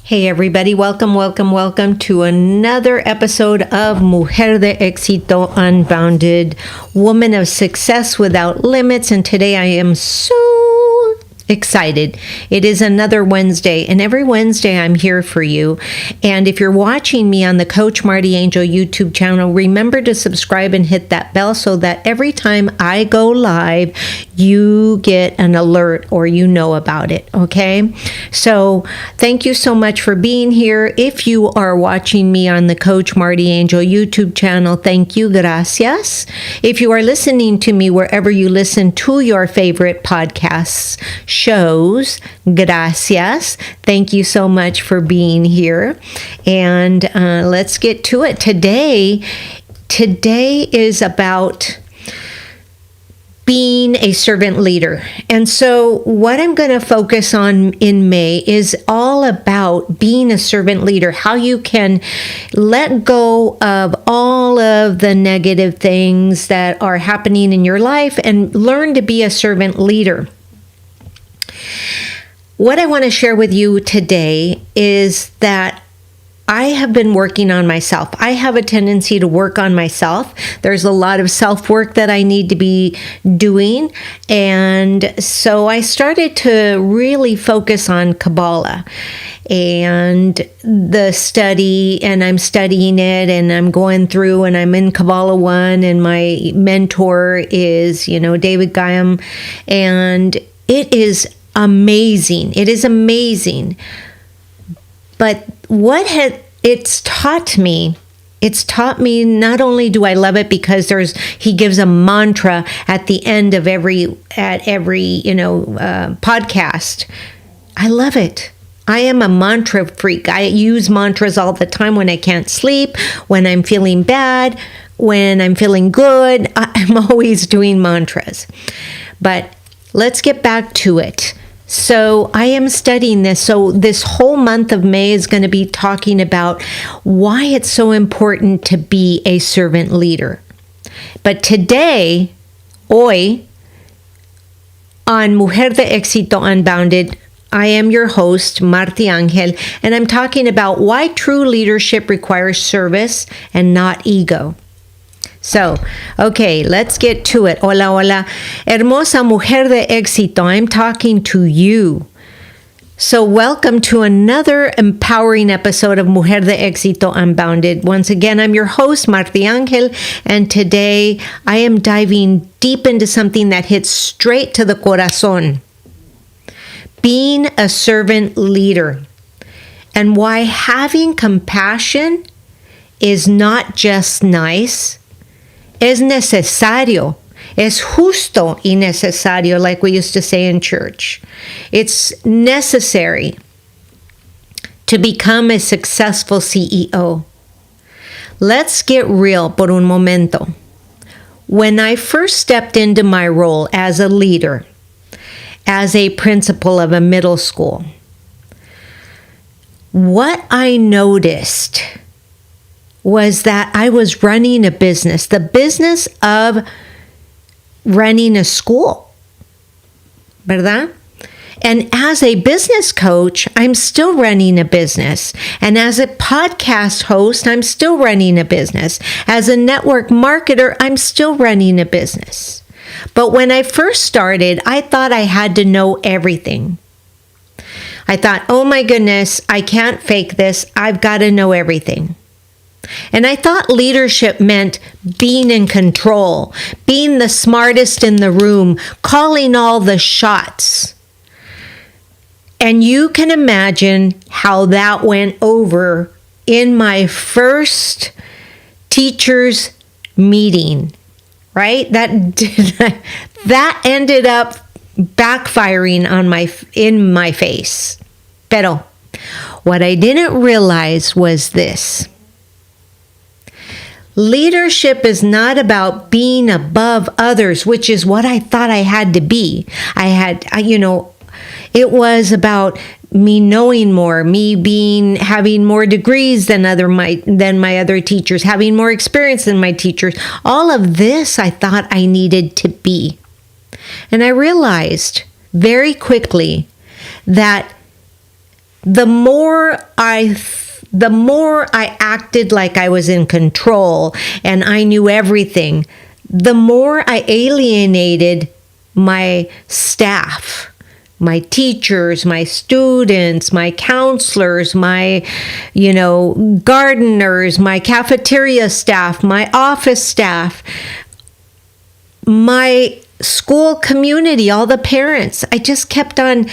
Hey everybody, welcome to another episode of Mujer de Exito, Unbounded, Woman of Success Without Limits. And today I am so excited. It is another Wednesday, and every Wednesday I'm here for you. And if you're watching me on the Coach MartiAngel YouTube channel, remember to subscribe and hit that bell so that every time I go live, you get an alert or you know about it, okay? So thank you so much for being here. If you are watching me on the Coach MartiAngel YouTube channel, thank you, gracias. If you are listening to me wherever you listen to your favorite podcasts, shows, gracias. Thank you so much for being here. And let's get to it. Today is about being a servant leader. And so what I'm going to focus on in May is all about being a servant leader, how you can let go of all of the negative things that are happening in your life and learn to be a servant leader. What I want to share with you today is that I have been working on myself. I have a tendency to work on myself. There's a lot of self-work that I need to be doing. And so I started to really focus on Kabbalah and the study, and I'm studying it, and I'm going through, and I'm in Kabbalah 1, and my mentor is, 𝗬𝗢𝗣𝗣𝗢𝗐, and it is amazing. It is amazing. But it's taught me, not only do I love it because he gives a mantra at the end of every podcast. I love it. I am a mantra freak. I use mantras all the time when I can't sleep, when I'm feeling bad, when I'm feeling good. I'm always doing mantras. But let's get back to it. So I am studying this. So this whole month of May is going to be talking about why it's so important to be a servant leader. But today, hoy, on Mujer de Exito Unbounded, I am your host, MartiAngel, and I'm talking about why true leadership requires service and not ego. So, okay, let's get to it. Hola, hermosa mujer de éxito. I'm talking to you. So welcome to another empowering episode of Mujer de Exito Unbounded. Once again, I'm your host, MartiAngel, and today I am diving deep into something that hits straight to the corazón. Being a servant leader, and why having compassion is not just nice, es necesario, es justo y necesario, like we used to say in church. It's necessary to become a successful CEO. Let's get real por un momento. When I first stepped into my role as a leader, as a principal of a middle school, what I noticed was that I was running a business, the business of running a school, ¿verdad? And as a business coach, I'm still running a business. And as a podcast host, I'm still running a business. As a network marketer, I'm still running a business. But when I first started, I thought I had to know everything. I thought, oh my goodness, I can't fake this. I've got to know everything. And I thought leadership meant being in control, being the smartest in the room, calling all the shots. And you can imagine how that went over in my first teachers' meeting, right? That ended up backfiring in my face. Pero what I didn't realize was this. Leadership is not about being above others, which is what I thought I had to be. It was about me knowing more, having more degrees than my other teachers, having more experience than my teachers. All of this I thought I needed to be. And I realized very quickly that the more I acted like I was in control and I knew everything, the more I alienated my staff, my teachers, my students, my counselors, my, gardeners, my cafeteria staff, my office staff, my school community, all the parents. I just kept on,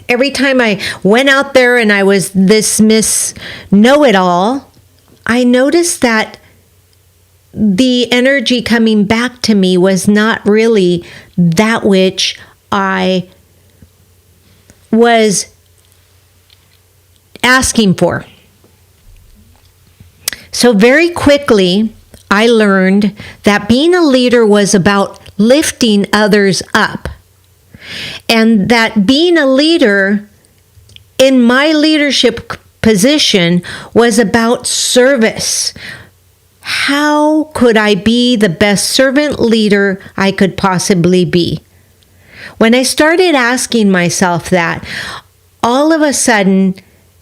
every time I went out there and I was this Miss Know-It-All, I noticed that the energy coming back to me was not really that which I was asking for. So very quickly, I learned that being a leader was about lifting others up, and that being a leader in my leadership position was about service. How could I be the best servant leader I could possibly be? When I started asking myself that, all of a sudden,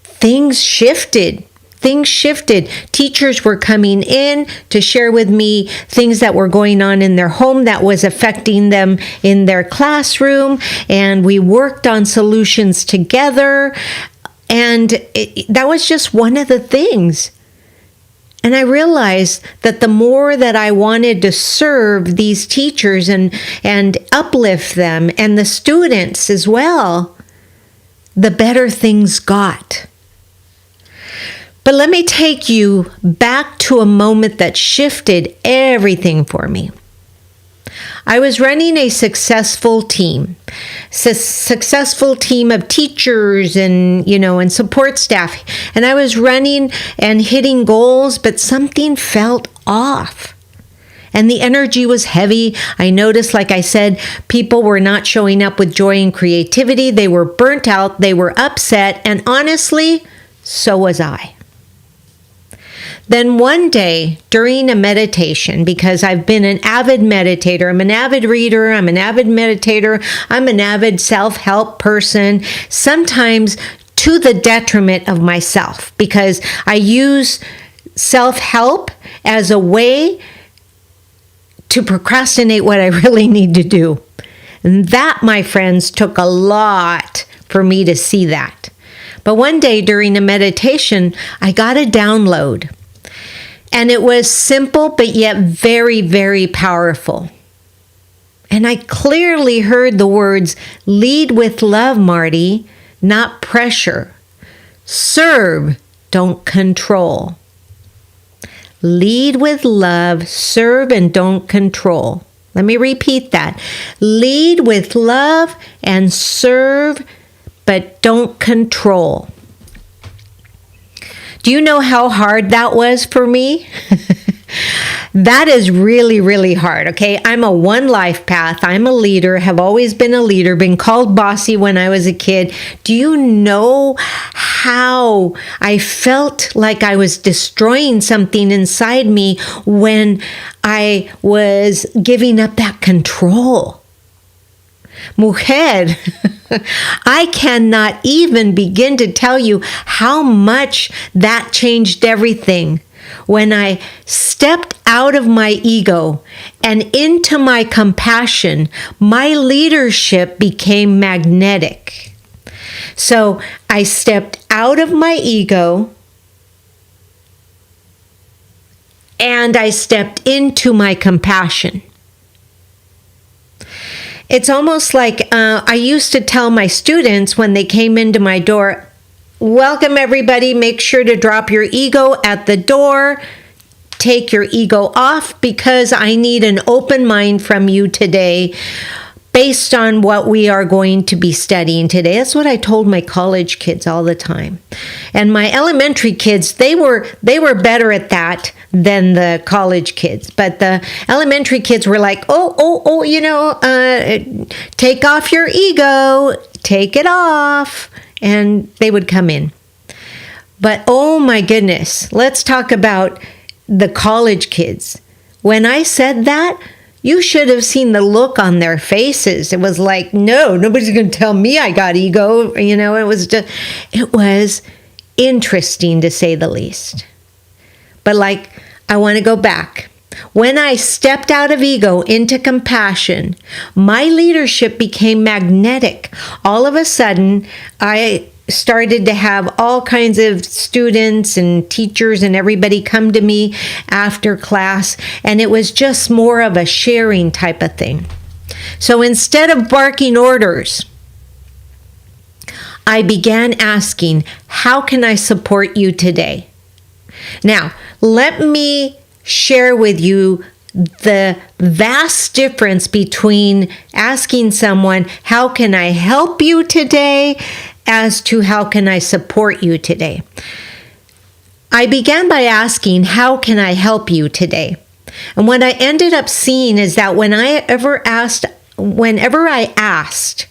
things shifted. Teachers were coming in to share with me things that were going on in their home that was affecting them in their classroom. And we worked on solutions together. And that was just one of the things. And I realized that the more that I wanted to serve these teachers and uplift them and the students as well, the better things got. But let me take you back to a moment that shifted everything for me. I was running a successful team of teachers and support staff. And I was running and hitting goals, but something felt off. And the energy was heavy. I noticed, like I said, people were not showing up with joy and creativity. They were burnt out. They were upset. And honestly, so was I. Then one day during a meditation, because I've been an avid meditator, I'm an avid reader, I'm an avid meditator, I'm an avid self-help person, sometimes to the detriment of myself, because I use self-help as a way to procrastinate what I really need to do. And that, my friends, took a lot for me to see that. But one day during a meditation, I got a download. And it was simple, but yet very, very powerful. And I clearly heard the words, lead with love, Marty, not pressure. Serve, don't control. Lead with love, serve, and don't control. Let me repeat that. Lead with love and serve, but don't control. Do you know how hard that was for me? That is really, really hard, okay? I'm a one life path. I'm a leader, have always been a leader, been called bossy when I was a kid. Do you know how I felt like I was destroying something inside me when I was giving up that control? Mujer, I cannot even begin to tell you how much that changed everything. When I stepped out of my ego and into my compassion, my leadership became magnetic. So I stepped out of my ego and I stepped into my compassion. It's almost like I used to tell my students when they came into my door, welcome everybody, make sure to drop your ego at the door, take your ego off because I need an open mind from you today based on what we are going to be studying today. That's what I told my college kids all the time. And my elementary kids, they were better at that than the college kids. But the elementary kids were like, take off your ego, take it off. And they would come in. But oh my goodness, let's talk about the college kids. When I said that, You should have seen the look on their faces. It was like, no, nobody's going to tell me I got ego. It was interesting to say the least. But I want to go back. When I stepped out of ego into compassion, my leadership became magnetic. All of a sudden, I started to have all kinds of students and teachers and everybody come to me after class, and it was just more of a sharing type of thing. So instead of barking orders, I began asking, how can I support you today? Now, let me share with you the vast difference between asking someone, how can I help you today, as to how can I support you today. I began by asking, how can I help you today? And what I ended up seeing is that whenever I asked,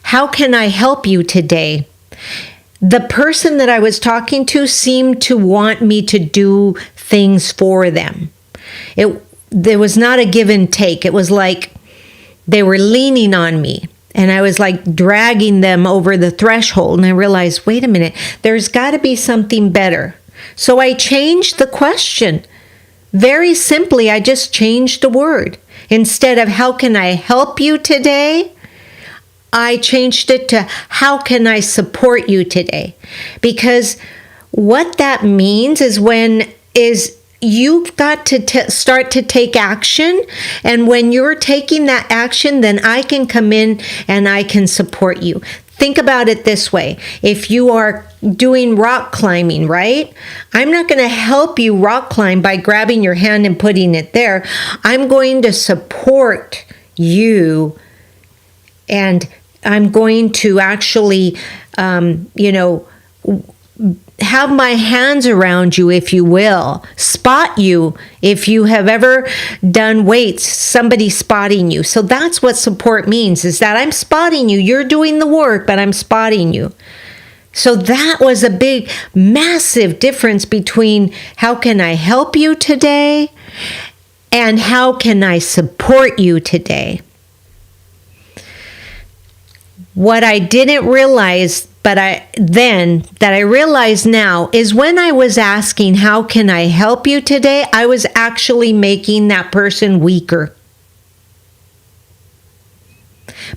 how can I help you today, the person that I was talking to seemed to want me to do things for them. There was not a give and take. It was like they were leaning on me, and I was like dragging them over the threshold, and I realized, wait a minute, there's got to be something better. So I changed the question. Very simply, I just changed the word. Instead of how can I help you today, I changed it to how can I support you today? Because what that means is you've got to start to take action. And when you're taking that action, then I can come in and I can support you. Think about it this way. If you are doing rock climbing, right? I'm not going to help you rock climb by grabbing your hand and putting it there. I'm going to support you, and I'm going to actually, have my hands around you, if you will, spot you. If you have ever done weights, somebody spotting you. So that's what support means, is that I'm spotting you. You're doing the work, but I'm spotting you. So that was a big, massive difference between how can I help you today and how can I support you today. What I didn't realize, but I realize now, is when I was asking, how can I help you today, I was actually making that person weaker.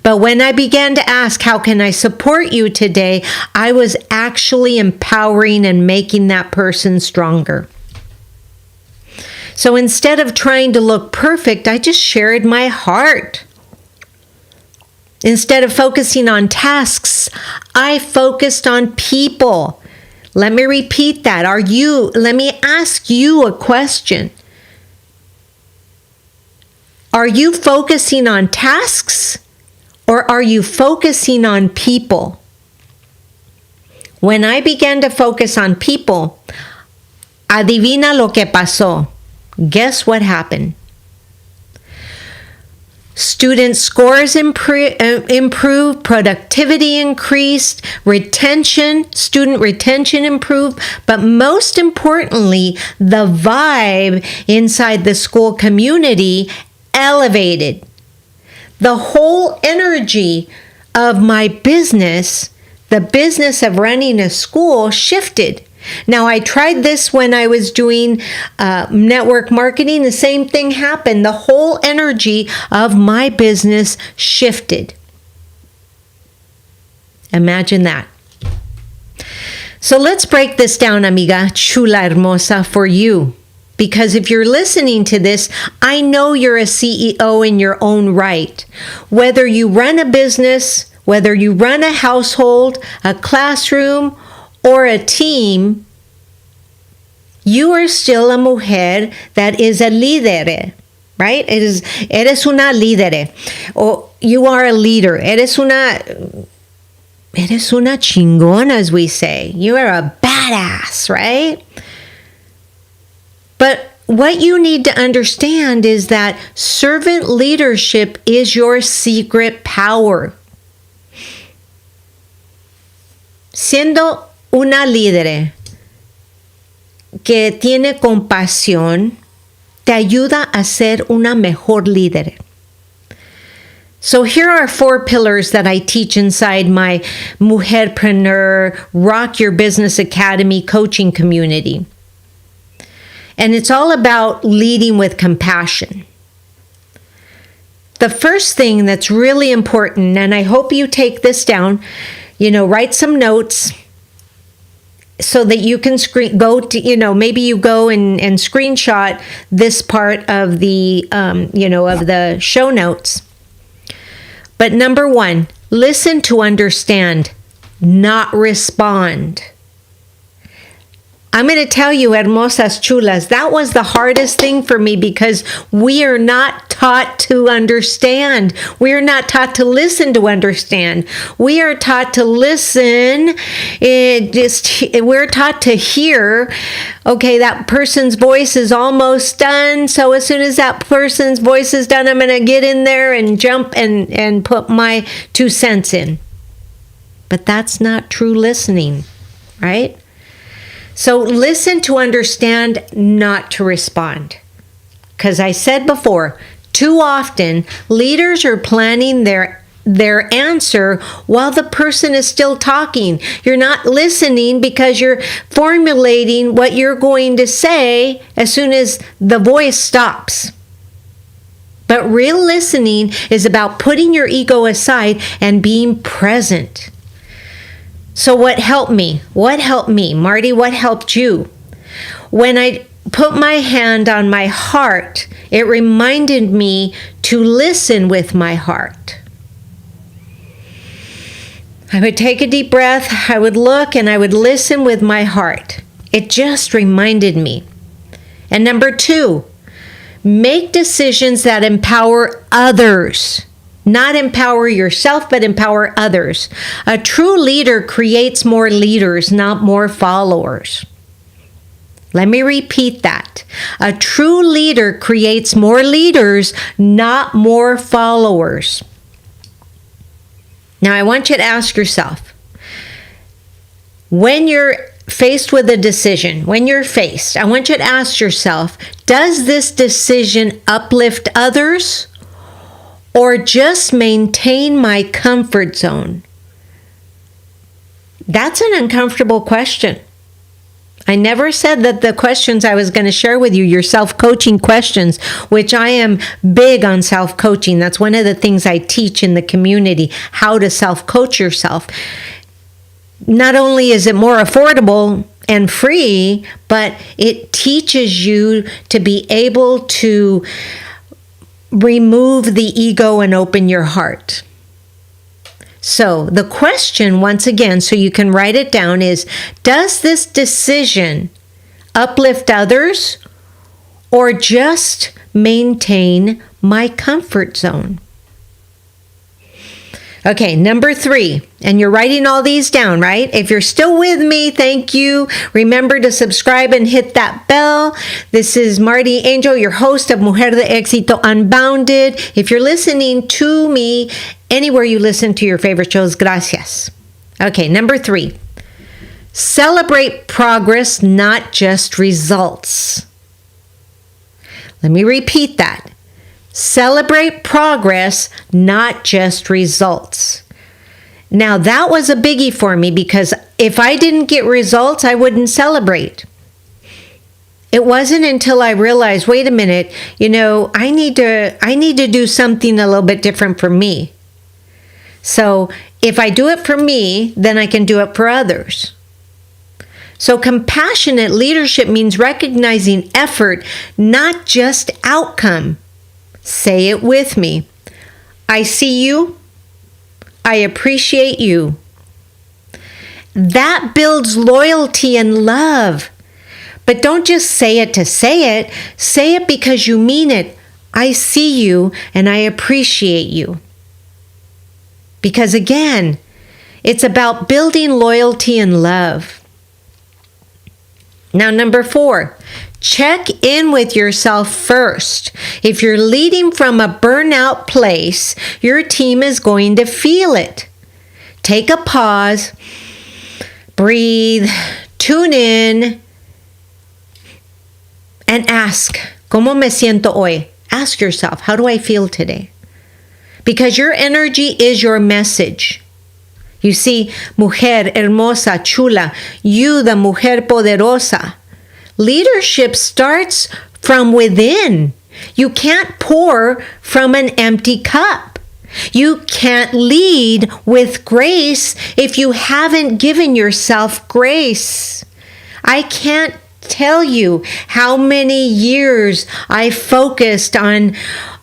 But when I began to ask, how can I support you today, I was actually empowering and making that person stronger. So instead of trying to look perfect, I just shared my heart. Instead of focusing on tasks, I focused on people. Let me repeat that. Let me ask you a question. Are you focusing on tasks, or are you focusing on people? When I began to focus on people, adivina lo que pasó. Guess what happened? Student scores improved, productivity increased, student retention improved, but most importantly, the vibe inside the school community elevated. The whole energy of my business, the business of running a school, shifted. Now, I tried this when I was doing network marketing. The same thing happened. The whole energy of my business shifted. Imagine that. So let's break this down, amiga chula hermosa, for you. Because if you're listening to this, I know you're a CEO in your own right. Whether you run a business, whether you run a household, a classroom, or a team, you are still a mujer that is a líder, right? Eres una líder, or you are a leader. Eres una chingona, as we say. You are a badass, right? But what you need to understand is that servant leadership is your secret power. Siendo una líder que tiene compasión, te ayuda a ser una mejor líder. So here are 4 pillars that I teach inside my Mujerpreneur Rock Your Business Academy coaching community. And it's all about leading with compassion. The first thing that's really important, and I hope you take this down, write some notes so that you can maybe you go and screenshot this part of the, of the show notes. But number 1, listen to understand, not respond. I'm going to tell you, hermosas chulas, that was the hardest thing for me because we are not taught to understand. We are not taught to listen to understand. We are taught to listen. We're taught to hear, okay, that person's voice is almost done. So as soon as that person's voice is done, I'm going to get in there and jump and put my 2 cents in. But that's not true listening, right? So listen to understand, not to respond. Because I said before, too often, leaders are planning their answer while the person is still talking. You're not listening because you're formulating what you're going to say as soon as the voice stops. But real listening is about putting your ego aside and being present. So what helped me? What helped me? Marty, what helped you? When I put my hand on my heart, it reminded me to listen with my heart. I would take a deep breath, I would look, and I would listen with my heart. It just reminded me. And number 2, make decisions that empower others. Not empower yourself, but empower others. A true leader creates more leaders, not more followers. Let me repeat that. A true leader creates more leaders, not more followers. Now, I want you to ask yourself, when you're faced with a decision, I want you to ask yourself, does this decision uplift others? Or just maintain my comfort zone? That's an uncomfortable question. I never said that the questions I was going to share with you, your self-coaching questions, which I am big on self-coaching. That's one of the things I teach in the community, how to self-coach yourself. Not only is it more affordable and free, but it teaches you to be able to remove the ego and open your heart. So the question, once again, so you can write it down, is, does this decision uplift others or just maintain my comfort zone? Okay, number 3, and you're writing all these down, right? If you're still with me, thank you. Remember to subscribe and hit that bell. This is MartiAngel, your host of Mujer de Exito Unbounded. If you're listening to me anywhere you listen to your favorite shows, gracias. Okay, number 3, celebrate progress, not just results. Let me repeat that. Celebrate progress, not just results. Now, that was a biggie for me because if I didn't get results, I wouldn't celebrate. It wasn't until I realized, wait a minute, I need to do something a little bit different for me. So if I do it for me, then I can do it for others. So compassionate leadership means recognizing effort, not just outcome. Say it with me. I see you. I appreciate you. That builds loyalty and love. But don't just say it to say it. Say it because you mean it. I see you and I appreciate you. Because again, it's about building loyalty and love. Now, number 4, check in with yourself first. If you're leading from a burnout place, your team is going to feel it. Take a pause, breathe, tune in, and ask, ¿Cómo me siento hoy? Ask yourself, how do I feel today? Because your energy is your message. You see, mujer hermosa, chula, you the mujer poderosa. Leadership starts from within. You can't pour from an empty cup. You can't lead with grace if you haven't given yourself grace. I can't tell you how many years I focused on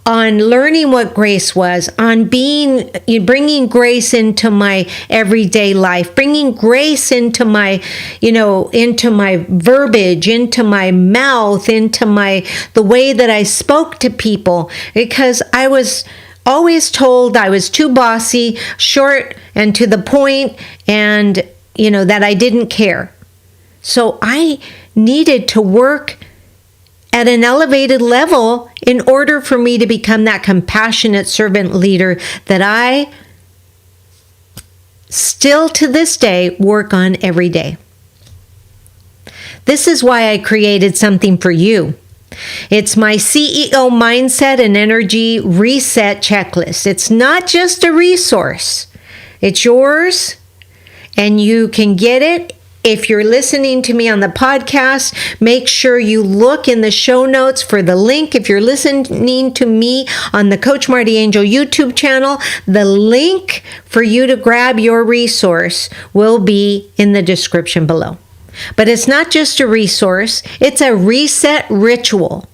learning what grace was, on bringing grace into my everyday life, bringing grace into my, into my verbiage, into my mouth, into the way that I spoke to people, because I was always told I was too bossy, short and to the point, and, that I didn't care. So I needed to work at an elevated level in order for me to become that compassionate servant leader that I still to this day work on every day. This is why I created something for you. It's my CEO mindset and energy reset checklist. It's not just a resource. It's yours, and you can get it. If you're listening to me on the podcast, make sure you look in the show notes for the link. If you're listening to me on the Coach MartiAngel YouTube channel, the link for you to grab your resource will be in the description below. But it's not just a resource, it's a reset ritual.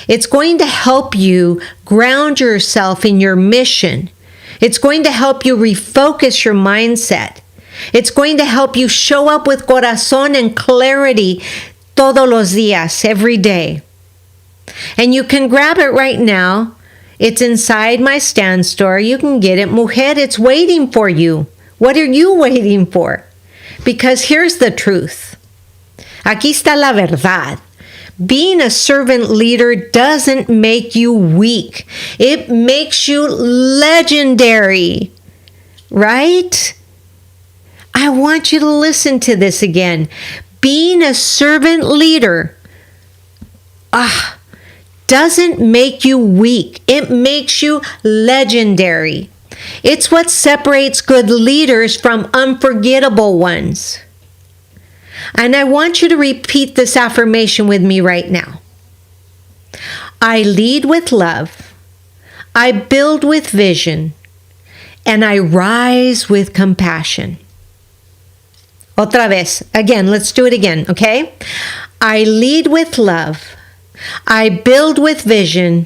It's going to help you ground yourself in your mission. It's going to help you refocus your mindset. It's going to help you show up with corazón and clarity todos los días, every day. And you can grab it right now. It's inside my Stan store. You can get it. Mujer, it's waiting for you. What are you waiting for? Because here's the truth. Aquí está la verdad. Being a servant leader doesn't make you weak. It makes you legendary, right? I want you to listen to this again. Being a servant leader doesn't make you weak. It makes you legendary. It's what separates good leaders from unforgettable ones. And I want you to repeat this affirmation with me right now. I lead with love. I build with vision. And I rise with compassion. Otra vez. Again, let's do it again, okay? I lead with love. I build with vision.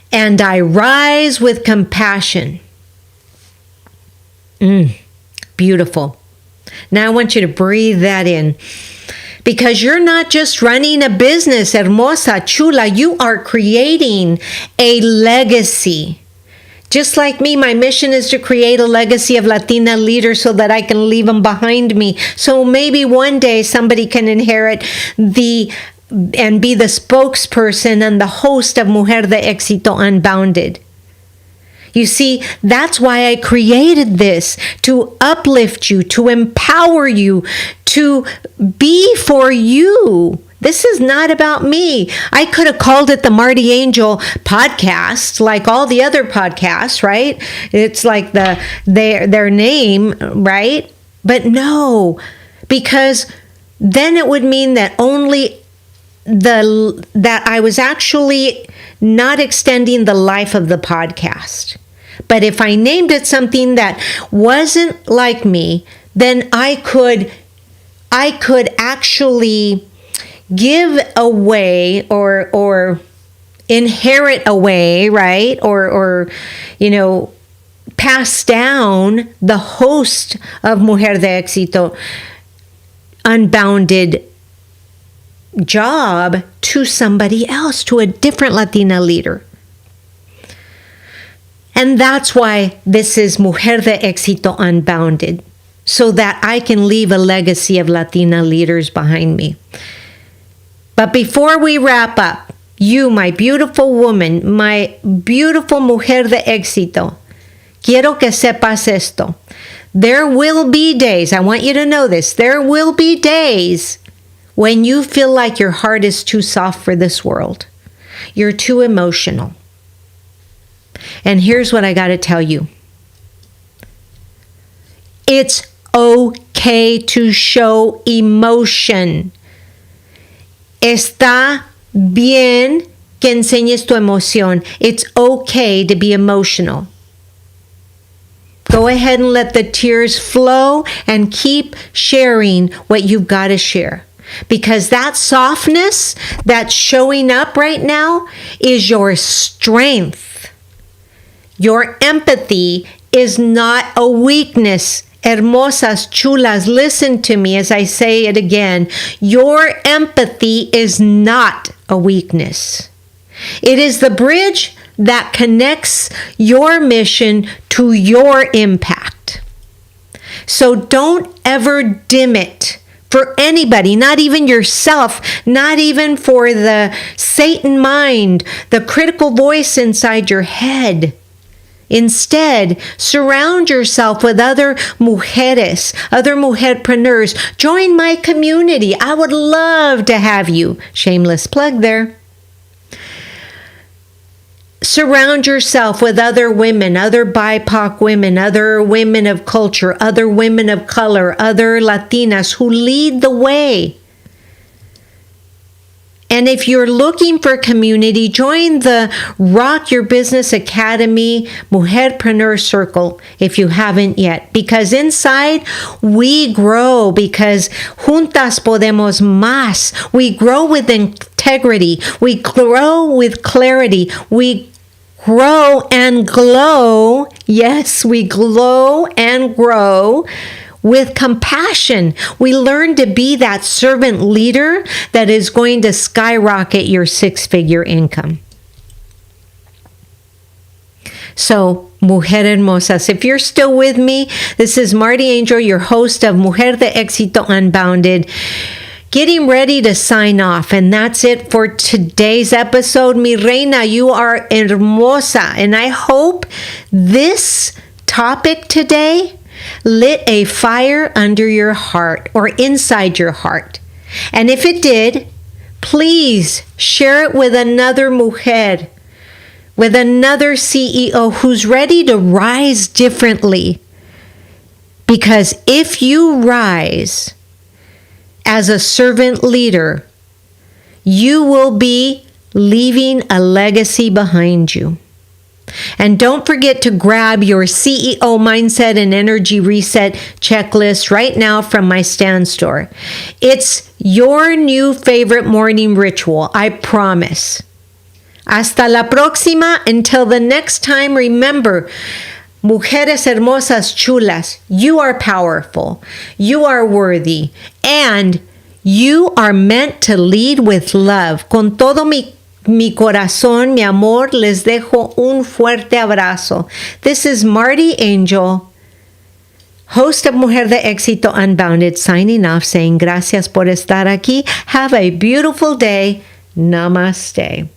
And I rise with compassion. Beautiful. Now I want you to breathe that in. Because you're not just running a business, hermosa, chula. You are creating a legacy. Just like me, my mission is to create a legacy of Latina leaders so that I can leave them behind me. So maybe one day somebody can inherit and be the spokesperson and the host of Mujer de Exito Unbounded. You see, that's why I created this, to uplift you, to empower you, to be for you. This is not about me. I could have called it the MartiAngel podcast, like all the other podcasts, right? It's like their name, right? But no, because then it would mean that that I was actually not extending the life of the podcast. But if I named it something that wasn't like me, then I could actually give away or inherit away, right? Or pass down the host of Mujer de Exito Unbounded job to somebody else, to a different Latina leader. And that's why this is Mujer de Exito Unbounded, so that I can leave a legacy of Latina leaders behind me. But before we wrap up, you, my beautiful woman, my beautiful Mujer de Exito, quiero que sepas esto. There will be days, I want you to know this, there will be days when you feel like your heart is too soft for this world. You're too emotional. And here's what I got to tell you. It's okay to show emotion. Está bien que enseñes tu emoción. It's okay to be emotional. Go ahead and let the tears flow and keep sharing what you've got to share. Because that softness that's showing up right now is your strength. Your empathy is not a weakness. Hermosas, chulas, listen to me as I say it again. Your empathy is not a weakness. It is the bridge that connects your mission to your impact. So don't ever dim it for anybody, not even yourself, not even for the Satan mind, the critical voice inside your head. Instead, surround yourself with other mujeres, other mujerpreneurs. Join my community. I would love to have you. Shameless plug there. Surround yourself with other women, other BIPOC women, other women of culture, other women of color, other Latinas who lead the way. And if you're looking for community, join the Rock Your Business Academy Mujerpreneur Circle if you haven't yet. Because inside, we grow because juntas podemos más. We grow with integrity. We grow with clarity. We grow and glow. Yes, we glow and grow with compassion. We learn to be that servant leader that is going to skyrocket your six-figure income. So, Mujer Hermosas, if you're still with me, this is MartiAngel, your host of Mujer de Exito Unbounded, getting ready to sign off. And that's it for today's episode. Mi reina, you are hermosa. And I hope this topic today lit a fire under your heart or inside your heart. And if it did, please share it with another mujer, with another CEO who's ready to rise differently. Because if you rise as a servant leader, you will be leaving a legacy behind you. And don't forget to grab your CEO Mindset and Energy Reset checklist right now from my Stan store. It's your new favorite morning ritual, I promise. Hasta la próxima. Until the next time, remember, mujeres hermosas chulas, you are powerful, you are worthy, and you are meant to lead with love. Con todo mi corazón, mi amor, les dejo un fuerte abrazo. This is MartiAngel, host of Mujer de Exito Unbounded, signing off, saying gracias por estar aquí. Have a beautiful day. Namaste.